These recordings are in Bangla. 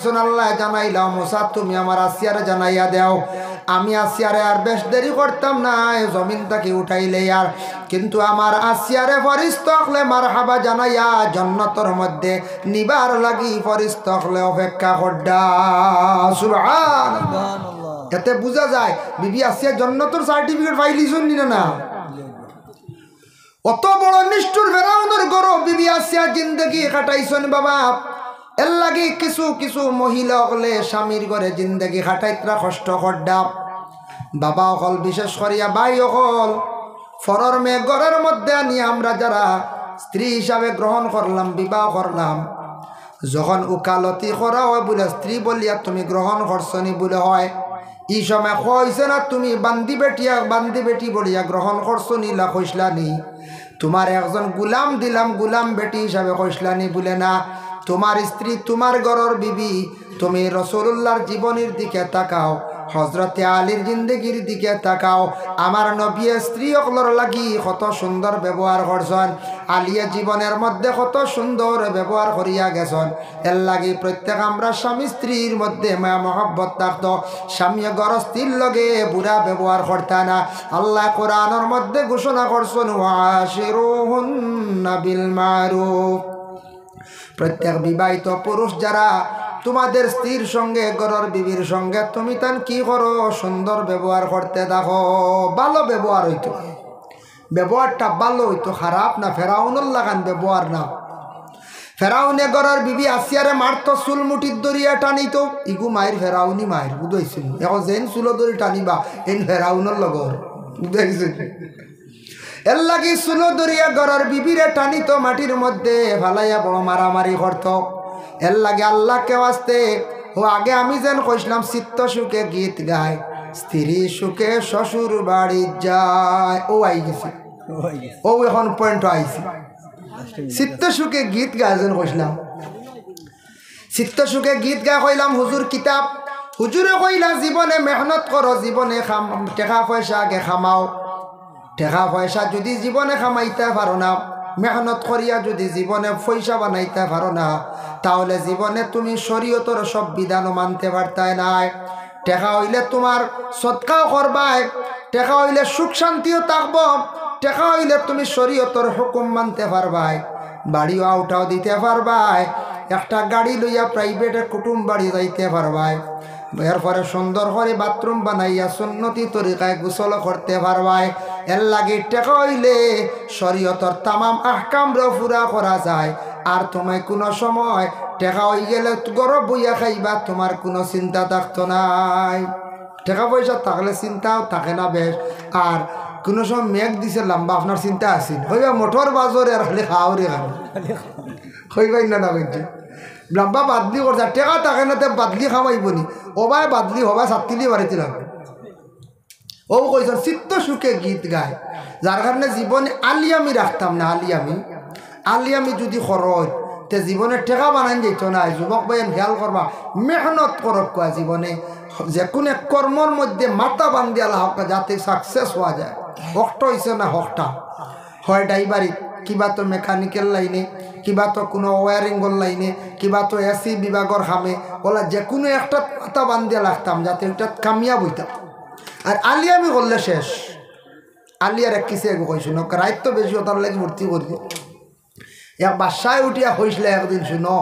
জানাইছন আল্লাহ জানাইলাম মুসা তুমি আমার আসিয়ারে জানাইয়া দাও আমি আসিয়ারে আর বেশ দেরি করতাম না জমিন থেকে উঠাইলে আর কিন্তু আমার আসিয়ারে ফরিস্ত হলে মারহাবা জানাইয়া জান্নাতের মধ্যে নিবার লাগি ফরিস্ত হলে অপেক্ষা করডা সুবহানাল্লাহ এতে বোঝা যায় বিবি আসিয়া জান্নাতের সার্টিফিকেট পাইলিছুন না অত বড় নিষ্ঠুর ফেরাউনের গরব বিবি আসিয়া জিন্দগি কাটাইছন বাবা এর লাগি কিছু কিছু মহিলা হলে স্বামীর ঘরে জিন্দগি কাটাইতরা কষ্ট করডা বাবা হল বিশেষ করিয়া ভাই হল ফরর মেয়ে ঘরের মধ্যে আনি আমরা যারা স্ত্রী হিসাবে গ্রহণ করলাম বিবাহ করলাম যখন উকালতি করা হয় বলে স্ত্রী বলিয়া তুমি গ্রহণ করছনি বলে হয় এই সময় কইছে না তুমি বান্দি বেটি বলিয়া গ্রহণ করছনি লা কইসলানি তোমার একজন গুলাম দিলাম গুলাম বেটি হিসাবে কইসলানি বলে না তোমার স্ত্রী তোমার ঘরের বিবি তুমি রাসূলুল্লাহর জীবনের দিকে তাকাও হযরতে আলীর জিন্দেগির দিকে তাকাও আমার নবী স্ত্রী সকলের লাগি কত সুন্দর ব্যবহার করছেন আলিয়া জীবনের মধ্যে কত সুন্দর ব্যবহার করিয়া গেছেন এর লাগি প্রত্যেক আমরা স্বামী স্ত্রীর মধ্যে মায়া মহব্বত থাকতো স্বামী গরস্তির লগে বুড়া ব্যবহার করতা না আল্লাহ কোরআনের মধ্যে ঘোষণা করছেন ওয়াশিরুহুন্না বিল মারুফ প্রত্যেক বিবাহিত পুরুষ যারা তোমাদের স্ত্রীর সঙ্গে ঘরের বিবির সঙ্গে তুমি তান কি করো সুন্দর ব্যবহার করতে দেখো ভালো ব্যবহার হইতো ব্যবহারটা ভালো হইতো খারাপ না ফেরাউনের লাগান ব্যবহার না ফেরাউনে ঘরের বিবি আসিয়ারে মারতো চুল মুঠির দরিয়া টানিত ইগু মায়ের ফেরাউনি মায়ের বুঝাইছিল এখন যেন চুলো দড়ি টানিবা এন ফেরাউনের লগর বুঝাইছিল এর লাগি চুলো দরিয়া ঘরের বিবিরে টানিত মাটির মধ্যে ফালাইয়া বড় মারামারি করত এর লাগে আল্লাহকে আসতে ও আগে আমি যেন কইছিলাম চিত্ত সুখে গীত গায় স্ত্রী সুখে শ্বশুর বাড়ি যায় ও আই গেছে ও এখন পয়েন্ট আইছে চিত্ত সুখে গীত গায় যেন কইছিলাম চিত্ত সুখে গীত গায় কইলাম হুজুর কিতাব হুজুরে কইলা জীবনে মেহনত করো জীবনে টাকা পয়সা আগে খামাও টাকা পয়সা যদি জীবনে খামাইতে পারো না মেহনত করিয়া যদি জীবনে পয়সা বানাইতে পারো না তাহলে জীবনে তুমি শরীয়তের সব বিধানও মানতে পারতাই নাই টাকা হইলে তোমার সদকাও করবাই টাকা হইলে সুখ শান্তিও থাকবো টাকা হইলে তুমি শরীয়তের হুকুম মানতে পারবাই বাড়িও আউটাও দিতে পারবাই একটা গাড়ি লইয়া প্রাইভেটে কুটুম বাড়ি যাইতে পারবাই এরপরে সুন্দর করে বাথরুম বানাইয়া সুন্নতি তরিকায় গোসল করতে পারবাই এর লাগে টাকা হইলে শরীয়তর তামাম আহকামরা পুরা করা যায় আর তোমায় কোনো সময় টাকা হয়ে গেলে গরব বইয়া খাইবা তোমার কোনো চিন্তা থাকতো নাই টাকা পয়সা থাকলে চিন্তাও থাকে না বেশ আর কোনো সময় মেঘ দিছে লম্বা আপনার চিন্তা আসেন হইবা মোটর বাজরে আর খালি খাওয়ারে খান হইবাই না বলছে লম্বা বাদলি করছে টেকা থাকে না তো বাদলি খাওয়াইব নি ওবাই বাদলি হবাই সাতটিলি বাড়িতে লাগবে ও কইছেন চিত্ত সুখে গীত গায় যার কারণে জীবনে আলিয়ামি রাখতাম না আলিয়ামি যদি খরচ তে জীবনে টেকা বানাই যেত না যুবক ভাই খেয়াল করবা মেহনত করক কোয়া জীবনে যে কোনো কর্মর মধ্যে মাথা বান্ধি আলা হোক যাতে সাকসেস হওয়া যায় হকটা হয়েছে না হকটা হয় ড্রাইভারি কিবা তো মেকানিক্যাল লাইনে কিবা তো কোনো ওয়ারিংর লাইনে কিবা তো এসি বিভাগর খামে ওলা যে কোনো একটা মাথা বান্ধিয়া লাগতাম যাতে ওইটা কামিয়াব হইতাম আর আলিয়ামি করলে শেষ আলিয়ার এক কিসে এগো কইস ন রাইত তো বেশি ওটার লাগে ভর্তি করি এক বাসায় উঠিয়া হয়েছিল একদিন শুনো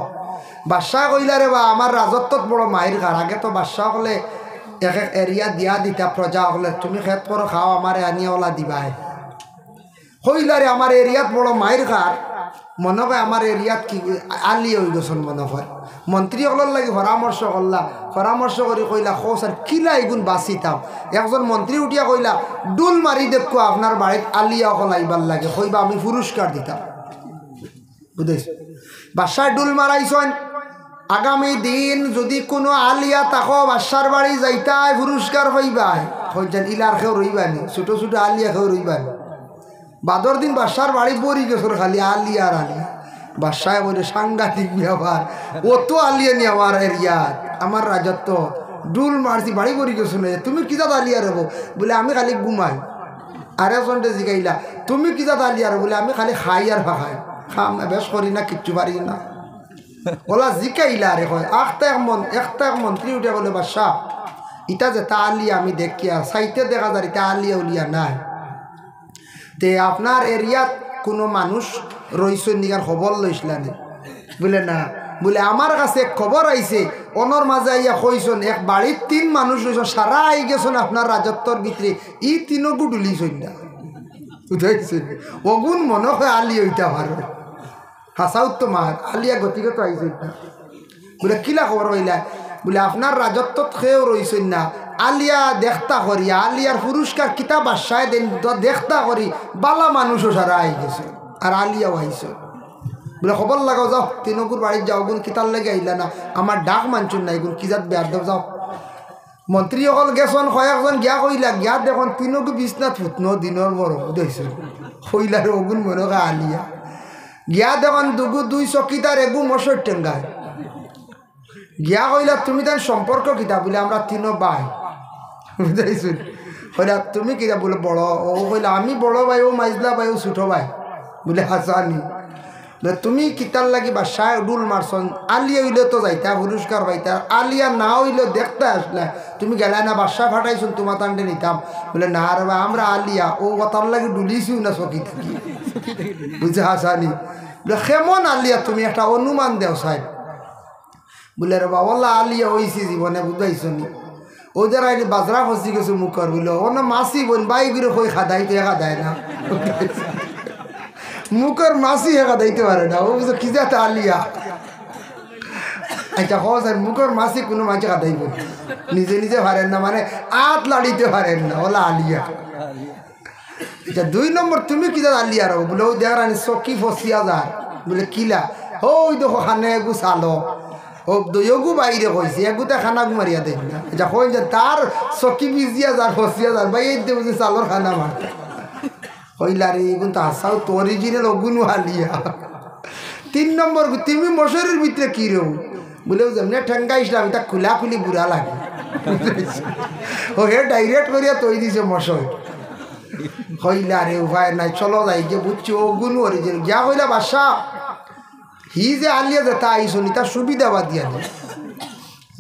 বাদশাহ কইলা রে বা আমার রাজত্বত বড় মায়ের ঘর আগে তো বাদশাহ হলে এক এক এরিয়া দিয়া দিতা প্রজা হলে তুমি খেত করো খাও আমার আনিয়া ওলা দিবাই কইলা রে আমার এরিয়াত বড় মায়ের ঘর মনে হয় আমার এরিয়াত কি আলি হয়ে গেছেন মনে হয় মন্ত্রী হলার লাগে পরামর্শ করে কইলা খো স্যার কিলা এগুন বাঁচিতাম একজন মন্ত্রী উঠিয়া কইলা ডুল মারি দেখো আপনার বাড়িত আলিয়া হল আইবার লাগে কইবা আমি পুরস্কার দিতাম বুঝেছ বাদশাহ ডুল মারাইছেন আগামী দিন যদি কোনো আলিয়া তাকো বাদশার বাড়ি যাইতাই পুরস্কার পাইবাই কইছেন ইলার খেও রইবানি ছোট ছোট আলিয়া খেও রইবানি বাদর দিন বাদশার বাড়ি বরি গেছর খালি আলিয়া আর আলিয়া বাদশাহ বলে সাংঘাতিক ব্যাপার ও তো আলিয়া নি আমার এরিয়াত আমার রাজত্ব ডুল মারছি বাড়ি বরি গেছো না তুমি কিতা আলিয়া রব বলে আমি খালি ঘুমাই আর একজনটা জিগাইলা তুমি কিতা আলিয়া রব বলে আমি খালি খাই আর ভাখাই খাম বেশ করি না কিচ্ছু পারি না ওলা জিকাইলা রে হয় একটা এক মন্ত্রী উঠে বলে বাদশাহ ইটা যে তা আলিয়া আমি দেখি আর সাইতে দেখা যায় এটা আলিয়া উলিয়া নাই তে আপনার এরিয়াত কোনো মানুষ রইছেন নিকার খবর লইছিলানি বলে না বলে আমার কাছে খবর আইছে অনর মাঝে আইয়া কইছেন এক বাড়ির 3 মানুষ রইছেন সারা আই গেছেন আপনার রাজত্বর ভিতরে ই তিনগু ডুলিছেন না বুঝাইছেন অগুন মনে হয় আলি হইতে পারে হাসাউত তো মা আলিয়া গতিগত আইছেন না বলে কিলা খবর হইলা বলে আপনার রাজত্বত খেয়েও রইছেন না আলিয়া দেখতা করি আলিয়ার পুরস্কার কিতাব বাসায় দেন দেখতা করি বালা মানুষও সারা আই গেছে আর আলিয়াও আইছে বলে খবর লাগাও যাও তিনকুর বাড়ির যাও গুণ কিতার লেগে আইলা না আমার ডাক মানছুন না এগুন কি যাত বেয়ার দেব যাও মন্ত্রী অকল গেছন কয়েকজন গিয়া কইলা গিয়া দেখুন তিনকু বিছনাথ ফুটনো দিনের বড় দেখছেন কইলার অগুন মনে আলিয়া গিয়া দেখুন দুই চকিদার এগু মশর টেঙ্গায় গিয়া কইলা তুমি তার সম্পর্ক কিতা বলে আমরা 3 ভাই বুঝাইছুন কইলা তুমি কিতা বলে বড় ও কইলা আমি বড় ভাই ও মাইজলা ভাই ও ছোট ভাই বলে হাসানি তুমি কিতার লাগি বাসায় ডুল মারছন আলিয়া হইলে তো যাইতা পুরস্কার পাইতা আলিয়া না হইলে দেখতে আসলে তুমি গেলে না বাসা ফাটাইছুন তোমার তান্ডে নিতাম বলে না রে বা আমরা আলিয়া ও কথার লাগি ডুলিছিও না চকি থেকে বুঝে হাসানি বলে কেমন আলিয়া তুমি একটা অনুমান দেও সাহেব বলে রে বাবা আলিয়া হয়েছি জীবনে বুঝাইছ নি ওদের আইনি বাজরা ফসি গেছে মুখর বলে ও না মাসি বোন বাই করে কই খাদাই তো খাদায় না মুখের মাসি একা দিতে পারে না ও বুঝে কি যাতে আলিয়া আচ্ছা স্যার মুখের মাসি কোনো মাঝে খাদাইব নিজে নিজে পারেন না মানে আত লাড়িতে পারেন না ওলা আলিয়া আচ্ছা 2 নম্বর তুমি কি যাতে আলিয়া রো বলে ও দেখ রানি চকি ফসিয়া যার বলে কিলা ওই দেখো খানে এগু চালো ও দইগু বাইরে কইছে এগুতে খানা মারিয়া দেন না আচ্ছা কই যে তার চকি বিজিয়া যার ফসিয়া যার ভাই এই বুঝে চালোর খানা মারতে কইলারে এগুন তো আসাও তো অরিজিনাল অগুন আলিয়া 3 নম্বর তুমি মশারির ভিতরে কি রেও বলে যেমনি ঠেঙ্গাইছিলাম এটা খুলাখুলি বুড়া লাগে ও হে ডাইরেক্ট করিয়া তৈ দিছে মশাই কইলারে উপায় নাই চলো যাই যে বুঝছি অগুন অরিজিনাল গিয়া কইলা বাসা হি যে আলিয়া যে তা আইসনি তার সুবিধা বাদ দিয়া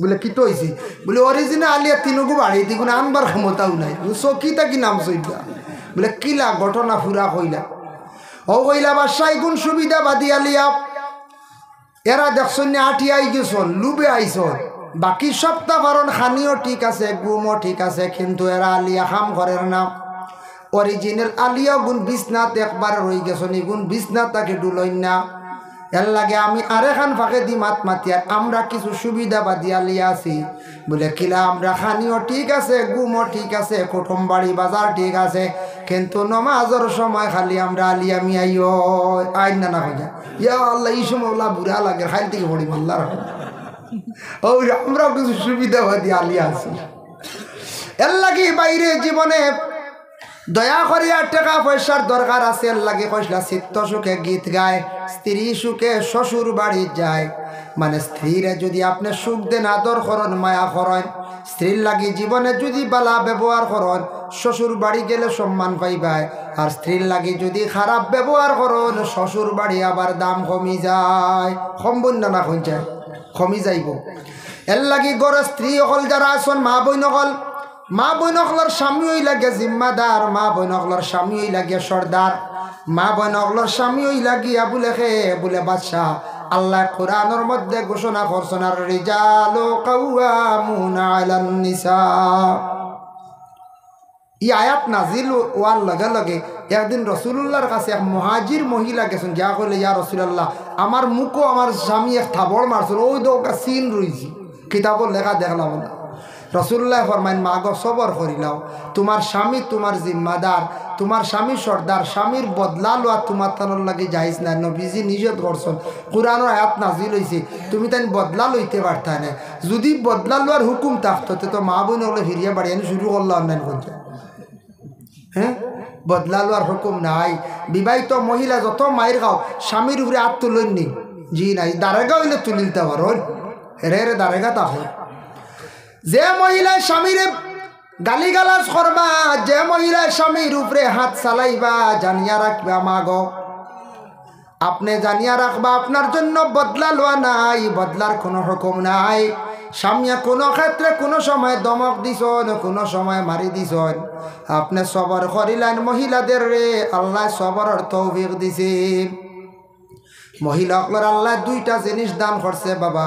বলে কি তো হয়েছে বলে অরিজিনাল আলিয়া 3 বাড়ি দিগুন আনবার ক্ষমতাও নাই চকিটা কি নাম সইটা বলে কিলা ঘটনা ফুরা কইলা ও কইলা বাসায় গুণ সুবিধা বাদি আলিয়া এরা দেখছেন আটিয়াই গেছন লুবে আইসন বাকি সপ্তাহ কারণ খানিও ঠিক আছে গুমও ঠিক আছে কিন্তু এরা আলিয়া খাম ঘরের নাম অরিজিনাল আলিয়া গুণ বিছনাথ একবার রই গেছন গুণ বিছনাথ তাকে ডুলইন না এর লাগে আমি আরেখান ফাঁকে দি মাত মাতিয়ার আমরা কিছু সুবিধা বাদি আলিয়া আছি বলে কিলা আমরা খানিও ঠিক আছে গুমও ঠিক আছে কুটুম বাড়ি বাজার ঠিক আছে কিন্তু নমাজের সময় খালি আমরা আলিয়া মিয়াইও আইন না খোঁজা ইয়া আল্লাহ এই সময় ওলা বুড়া লাগে খাইল থেকে পড়ি মাল্লার ও আমরাও কিছু সুবিধা বাদি আলিয়া আছি এর লাগে বাইরে জীবনে দয়া করিয়া টাকা পয়সার দরকার আছে এর লাগে কইলা চিত্ত সুখে গীত গায় স্ত্রী সুখে শ্বশুর বাড়ি যায় মানে স্ত্রীরে যদি আপনি সুখ দেন আদর করেন মায়া করেন স্ত্রীর লাগি জীবনে যদি বালা ব্যবহার করেন শ্বশুর বাড়ি গেলে সম্মান পাইবাই আর স্ত্রীর লাগি যদি খারাপ ব্যবহার করেন শ্বশুর বাড়ি আবার দাম কমি যায় কমবন না যায় কমি যাইব এর লাগি গড় স্ত্রী অকল যারা আছেন মা বইন অকল মা বইনকলর স্বামী হই লাগে জিম্মাদার মা বইনকলর স্বামী হই লাগে সর্দার মা বইনকলর স্বামী হই লাগিয়া বলে খে বলে বাদশাহ আল্লাহ কোরআনের মধ্যে ঘোষণা করছেন আর রিজালু কাওয়ামুনা আলান নিসা এই আয়াত নাজিল ওয়ার লগে লগে একদিন রাসূলুল্লাহর কাছে এক মুহাজির মহিলা গেছেন যা কইলে ইয়া রাসূলুল্লাহ আমার মুখও আমার স্বামী এক থাবড় মারছিল ওই দোকা সিন রইছি কিতাবত লেখা দেখলাম না রাসূলুল্লাহ ফরমাইন মাগো সবর করিলাও তোমার স্বামী তোমার জিম্মাদার তোমার স্বামী সর্দার স্বামীর বদলা লওয়া তোমার তানোর লাগে যাইজ না নবীজি নিষেধ করছেন কোরআনের আয়াত নাজিল হইছে তুমি তাই বদলা লইতে পারতা না যদি বদলা লওয়ার হুকুম থাকতো তো মা বোন হলে ফিরিয়া বাড়ি এনে শুরু করলো অন্যান্য করতে হ্যাঁ বদলা লওয়ার হুকুম নাই বিবাহিত মহিলা যত মায়ের খাও স্বামীর উপরে হাত তুলেননি জি নাই দারেগা হইলে তুলিতে পারো রে রে দারেগা তাহলে যে মহিলা স্বামীরে গালিগালাজ করবা যে মহিলা স্বামীর উপরে হাত চালাইবা জানিয়া রাখবা মাগো আপনি জানিয়া রাখবা আপনার জন্য বদলা লওয়া নাই, বদলার কোনো হুকুম নাই। স্বামীয়া কোনো ক্ষেত্রে কোনো সময় দমক দিছন, কোনো সময় মারি দিছন, আপনি সবর করিলেন। মহিলাদের রে আল্লাহ সবরের তৌফিক দিছে। মহিলাগুলোর আল্লাহ দুইটা জিনিস দান করছে বাবা,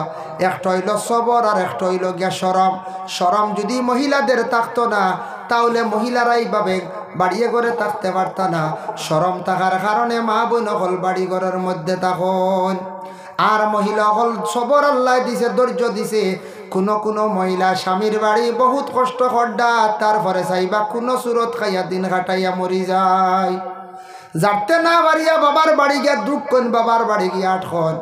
একটা হইল সবর আর একটা হইল গিয়া শরম। শরম যদি মহিলাদের থাকতো না তাহলে মহিলারা এইভাবে বাড়িয়ে ঘরে থাকতে পারত না। শরম থাকার কারণে মা বোন হল বাড়ি ঘরের মধ্যে তখন। আর মহিলা হল সবর আল্লাহ দিছে, ধৈর্য দিছে। কোনো মহিলা স্বামীর বাড়ি বহুত কষ্ট করডা, তারপরে চাইবা কোনো সুরত খাইয়া দিন কাটাইয়া মরি যায়। যাতে না বাড়িয়া বাবার বাড়ি গিয়া দুঃখ কন, বাবার বাড়ি গিয়া আটখন।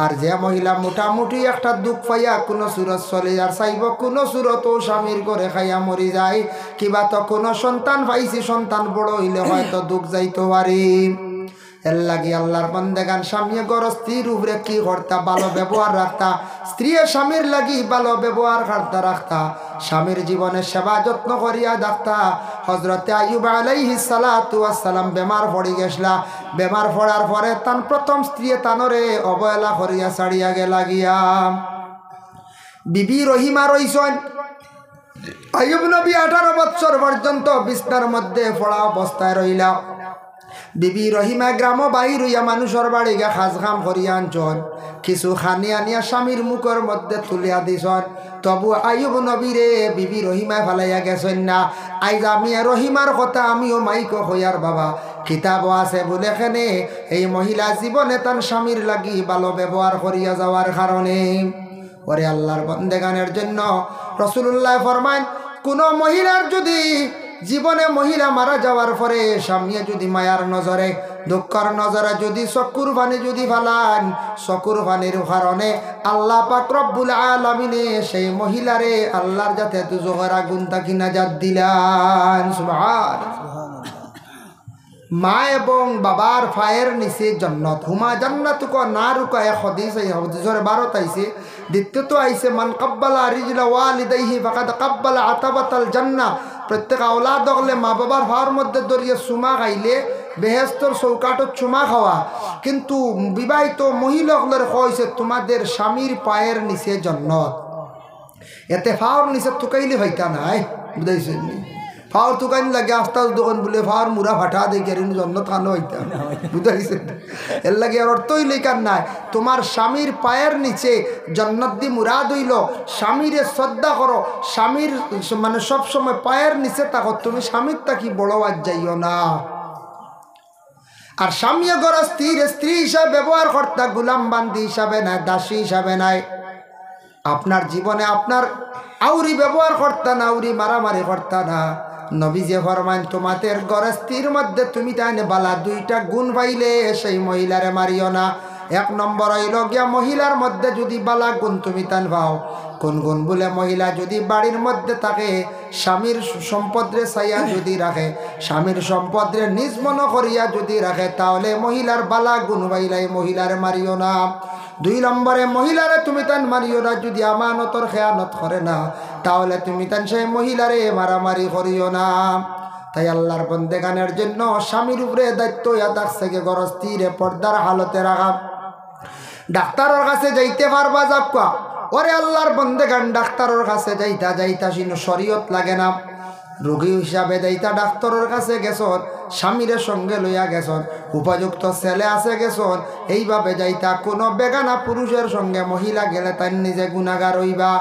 আর যে মহিলা মোটামুটি একটা দুঃখ পাইয়া কোনো সুরত চলে আর চাইব কোনো সুরতও স্বামীর ঘরে খাইয়া মরি যায়। কিবা তো কোনো সন্তান পাইছি, সন্তান বড় হইলে হয়তো দুঃখ যাইতে পারি। এর লাগি আল্লাহর বান্দাগান স্বামী গড় স্ত্রীর উপরে কি করতা, ভালো ব্যবহার রাখতা। স্ত্রী স্বামীর লাগি ভালো ব্যবহার করতা রাখতা, স্বামীর জীবনে সেবা যত্ন করিয়া দেখতা। হজরতে আইয়ুব আলাইহিস সালাতু ওয়াস সালাম বেমার পড়ি গেছলা। বেমার পড়ার পরে তান প্রথম স্ত্রী তানরে অবহেলা করিয়া ছাড়িয়া গেলা গিয়া। বিবি রহিমা রইছেন। আইয়ুব নবী 18 বছর পর্যন্ত বিছনার মধ্যে পড়া অবস্থায় রইলা। বিবি রহিমা গ্রাম বাহির হইয়া মানুষের বাড়ি গিয়া খাজ খাম করিয়া আনছন, কিছু খানি আনিয়া স্বামীর মুখের মধ্যে তুলিয়া দিছন। তবু আইয়ুব নবীরে বিবি রহিমায় ফালাইয়া গেছেন না। আইজ আমি রহিমার কথা আমিও মাইক হইয়ার বাবা কিতাব আছে বলে এখানে এই মহিলা জীবনে তার স্বামীর লাগি ভালো ব্যবহার করিয়া যাওয়ার কারণে। ওরে আল্লাহর বন্দেগানের জন্য রাসূলুল্লাহ ফরমান, কোন মহিলার যদি জীবনে মহিলা মারা যাওয়ার পরে স্বামী যদি মায়ার নজরে দুঃখের নজরে যদি চকুর পানি যদি ফালান, চকুর পানির কারণে আল্লাহ পাক রব্বুল আলামিনে সেই মহিলারে আল্লাহর যাতে দুজকের আগুন তাকি নাজাত দিলান। সুবহানাল্লাহ। মা এবং বাবার ফায়ের নিচে জান্নাত, হুমা জান্নাতুকা নারুকা। এক হাদিস, এই হাদিসের 12 আইছে। দ্বিতীয়ত আইছে মান কাব্বালা রিজলা ওয়ালিদাইহি ফাকাদ কাব্বালা আতাবাতাল জান্নাহ। প্রত্যেক আওলাদ হলে মা বাবার ফার মধ্যে দরিয়ে চুমা খাইলে বেহেস্তর চৌকাটত চুমা খাওয়া। কিন্তু বিবাহিত মহিলাগুলোর কইছে তোমাদের স্বামীর পায়ের নিচে জান্নাত। এতে ফাওর নিচে তুকাইলে হইতা নাই, বুঝাইছেন? ফাওর তুকাইন লাগে আস্তাল দোকান বলে ফাওর মুরা ফাটা দেখে জন্নত খানো হইতা, বুঝাইছেন? এর লাগে আর অর্থই লেখার নাই। তোমার স্বামীর পায়ের নিচে জন্নত দি মুরাদ হইল স্বামীরে শ্রদ্ধা করো, স্বামীর মানে সবসময় পায়ের নিচে থাকো। তুমি স্বামীর তাকি বড় আজ যাইও না। আর স্বামী গড় স্ত্রী হিসাবে ব্যবহার করতা, গুলাম বান্দি হিসাবে নাই, দাসী হিসাবে নাই। আপনার জীবনে আপনার আউরি ব্যবহার করতা না, আউরি মারামারি করতা না। নবী যে ফরমান তোমাদের ঘরে স্ত্রীর মধ্যে তুমি তাই বালা দুইটা গুণ পাইলে সেই মহিলারে মারিও না। এক নম্বর হইল গিয়া মহিলার মধ্যে যদি বালা গুণ তুমি তান পাও, কোন গুণ বলে মহিলা যদি বাড়ির মধ্যে থাকে স্বামীর সম্পদরে চাইয়া যদি রাখে, স্বামীর সম্পদরে নিজ মন করিয়া যদি রাখে, তাহলে মহিলার বালা গুণ পাইলাই মহিলারে মারিও না। 2 নম্বরে মহিলারে তুমি তান মারিও না যদি আমানতর খেয়ানত করে না, তাহলে তুমি তান সেই মহিলারে মারামারি করিও না। তাই আল্লাহর বন্দেগানের জন্য স্বামীর উপরে দায়িত্ব ইয়াদাক থেকে গরস্তিরে পর্দার হালতে রাখা। ডাক্তারের কাছে যাইতে পারবা যাক্কা, ওরে আল্লাহর বন্দেগান ডাক্তারের কাছে যাইতা সিনো শরীয়ত লাগে না। রোগী হিসাবে যাইতা ডাক্তারের কাছে গেছন, স্বামীরের সঙ্গে লইয়া গেছন, উপযুক্ত ছেলে আছে গেছন, এইভাবে যাইতা। কোনো বেগানা পুরুষের সঙ্গে মহিলা গেলে তাই নিজে গুনাহগার হইবা।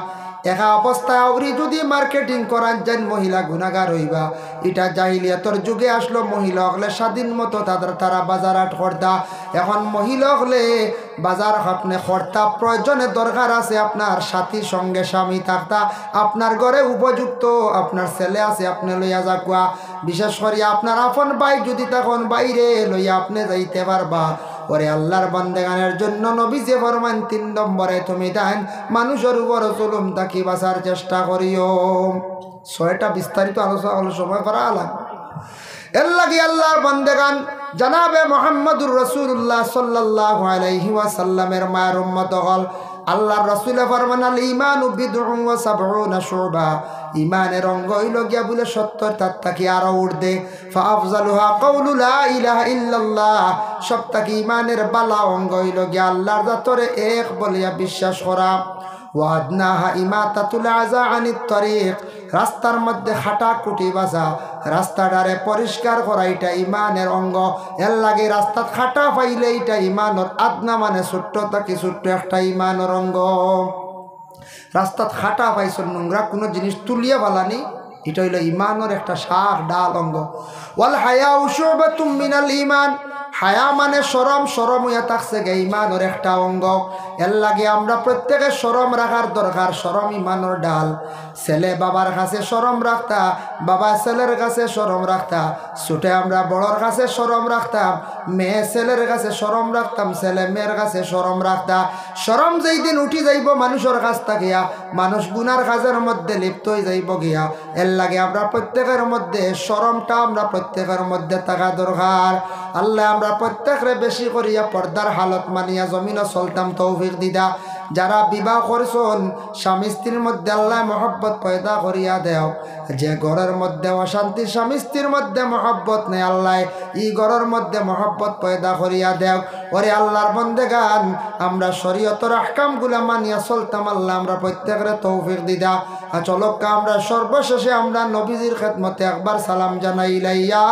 একা অবস্থায় আউরি যদি মার্কেটিং করার যান মহিলা গুনাহগার হইবা। এটা জাহিলিয়াতর যুগে আসলো, মহিলা হলে স্বাধীন মতো তারা বাজার হাট করতা। এখন মহিলা হলে বাজার আপনি করতা, প্রয়োজনে দরকার আছে আপনার সাথীর সঙ্গে স্বামী থাকতা, আপনার ঘরে উপযুক্ত আপনার ছেলে আছে আপনি লইয়া যাকুয়া। বিশেষ করে আপনার আপন ভাই যদি তখন বাইরে লইয়া আপনি যাইতে পারবা। ওরে আল্লাহর বান্দেগানের জন্য নবী যে ফরমান 3 নম্বরে তুমি দেন মানুষের উপর জুলুম তাকি বাঁচার চেষ্টা করিও। 6টা বিস্তারিত আলোচনা করা লাগবে। এর লাগি আল্লাহর বান্দেগান জানাবে মুহাম্মদুর রাসূলুল্লাহ সাল্লাল্লাহু আলাইহি ওয়াসাল্লামের মায়ের উম্মত হল আল্লাহর রাসূল ফরমান আল ঈমানু বিদউন ওয়া সাবউনা শুবা, ঈমানের অঙ্গ হইল গিয়া বলে 70 তার থেকে আরো ঊর্ধ্বে। ফাআফজালুহা কাউলু লা ইলাহা ইল্লাল্লাহ, সবথেকে ঈমানের বালা অঙ্গ হইল গিয়া আল্লাহর জাতরে এক বলিয়া বিশ্বাস করা। ওয়াদনাহা ইমাতাতুল আযা আনিত তরিক, রাস্তার মধ্যে হাঁটা কুটি বাজা, রাস্তাটারে পরিষ্কার করা এটা ইমানের অঙ্গ। এর লাগে রাস্তাত হাঁটা পাইলে এটা ইমানের আদনা মানে ছোট্ট থাকি ছোট্ট একটা ইমানের অঙ্গ। রাস্তাত হাঁটা পাইছ নোংরা কোনো জিনিস তুলিয়া বালানি, এটা হইল ইমানের একটা শাখ ডাল অঙ্গ। ওয়াল হায়াউ শুবাতুম মিনাল ঈমান, হায়া মানে শরম, শরম হইয়া থাকছে গে ইমানের একটা অঙ্গ। এর লাগে আমরা প্রত্যেকে শরম রাখার দরকার, শরম ইমানের ডাল। ছেলে বাবার কাছে শরম রাখতা, বাবা ছেলের কাছে শরম রাখতা, ছুটে আমরা বড়র কাছে শরম রাখতাম, মেয়ে ছেলের কাছে শরম রাখতাম, ছেলে মেয়ের কাছে শরম রাখতা। শরম যেই দিন উঠি যাইব মানুষের কাছ থাকিয়া, মানুষ গুনার কাজের মধ্যে লিপ্ত হয়ে যাইব গিয়া। এর লাগে আমরা প্রত্যেকের মধ্যে শরমটা আমরা প্রত্যেকের মধ্যে থাকা দরকার। আল্লাহ আমরা প্রত্যেকরে বেশি করিয়া পর্দার হালত মানিয়া জমিনও চলতাম তৌফিক দিদা। যারা বিবাহ করছেন স্বামী স্ত্রীর মধ্যে আল্লাহ মহব্বত পয়দা করিয়া দেও। যে ঘরের মধ্যে অশান্তি, স্বামী স্ত্রীর মধ্যে মহব্বত নেই, আল্লাহ ই ঘরের মধ্যে মহব্বত পয়দা করিয়া দেও। ওরে আল্লাহর বন্দেগান, আমরা শরীয়তের আহকামগুলা মানিয়া চলতাম, আল্লাহ আমরা প্রত্যেকের তৌফিক দিদা। চলক্কা আমরা সর্বশেষে আমরা নবীজির খেদমতে একবার সালাম জানাইলাইয়া।